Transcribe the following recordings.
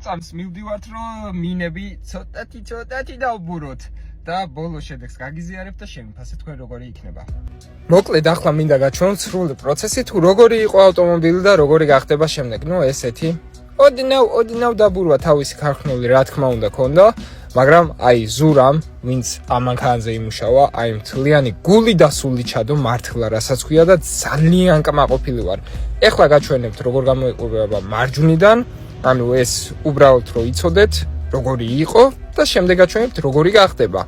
წამს მივდივართ, რომ მინები ცოტათი დავბუროთ და ბოლო შედეგს გაგიზიარებთ და შემიფასეთ თქვენ როგორი იქნება. მოკლედ ახლა მინდა გაჩვენოთ სრული პროცესი თუ როგორი იყო ავტომობილი და როგორი გახდება შემდეგ. ესეთი ოდნავ დაბურვა თავისი ქარხნული რა თქმა უნდა ქონდა, მაგრამ აი ზურამ, ვინც ამ მანქანაზე იმუშავა, აი მთლიანი გული და სული ჩადო მართლა რასაც ქვია და ძალიან კმაყოფილი ვარ. ეხლა გაჩვენებთ როგორ გამოიყურება მარჯვნიდან, ანუ ეს უბრალოდ რომ იცოდეთ როგორი იყო და შემდეგ გაჩვენებთ როგორი გახდება.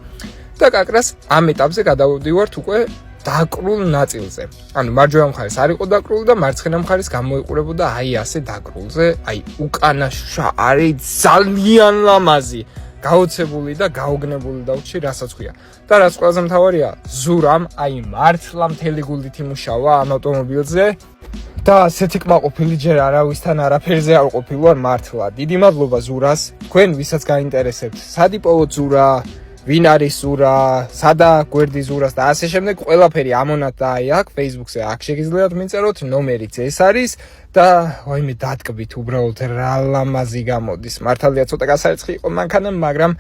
და კაკრას ამ ეტაპზე გადავდივართ უკვე დაკრულ ნაწილზე. ანუ მარჯვენა მხარეს არ იყო დაკრული და მარცხენა მხარეს გამოიყურებოდა აი ასე დაკრულზე, აი უკანა არის ძალიან ლამაზი, გაოცებული და გაოგნებული დავჭი, რასაც ქვია. და რაც ყველაზე მთავარია, ზურამ აი მართლა მთელი გულით იმუშავა ამ ავტომობილზე და ასეთი კმაყოფილი ჯერ არავისთან არაფერზე არ ყოფილვარ მართლა. დიდი მადლობა ზურას, თქვენ ვისაც გაინტერესებთ, სად იპოვოთ ზურა, ვინ არის ზურა, სადა გვერდი ზურას და ასე შემდეგ, ყველაფერი ამონათ და აი აქ Facebook-ზე აქ შეგიძლიათ მიწეროთ, ნომერიც ეს არის და ვაიმე დატკბით უბრალოდ რა ლამაზი გამოდის. მართალია ცოტა გასაერცხი იყო მანქანა, მაგრამ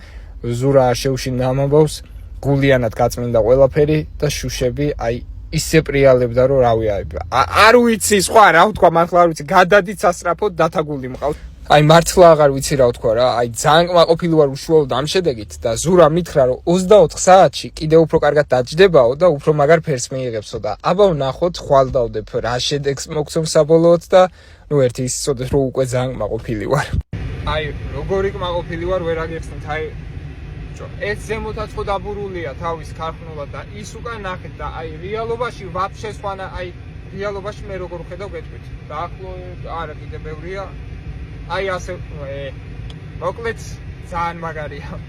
ზურა არ შეუშინდა ამ ამბავს, გულიანად გაწმინდა ყველაფერი და შუშები აი ისე პრიალებდა რომ რავი არ ვიცი სხვა რა ვთქვა, მართლა არ ვიცი, გადადით სასწრაფოდ დათაგული მყავს. აი მართლა აღარ ვიცი რა ვთქვა რა, აი ძალიან კმაყოფილი ვარ უშუალოდ ამ შედეგით და ზურა მითხრა რომ 24 საათში კიდევ უფრო კარგად დაჯდებაო და უფრო მაგარ ფერს მიიღებსო და აბა ვნახოთ, ხვალდავდებ რა შედეგს მოგცემს საბოლოოდ და ერთი ის იცოდეთ რომ უკვე ძალიან კმაყოფილი ვარ. აი როგორი კმაყოფილი ვარ ვერ აგიხსნით, აი ეს ზემოთაც ხო დაბურულია თავის ქარხნულად და ის უკან ნახეთ და აი რეალობაში ვაფშე სხვანა, აი რეალობაში მე როგორ ხედავ გეტყვით. დაახლოებით არა კიდე ბევრია. აი ასე მოკლედ ძალიან მაგარია.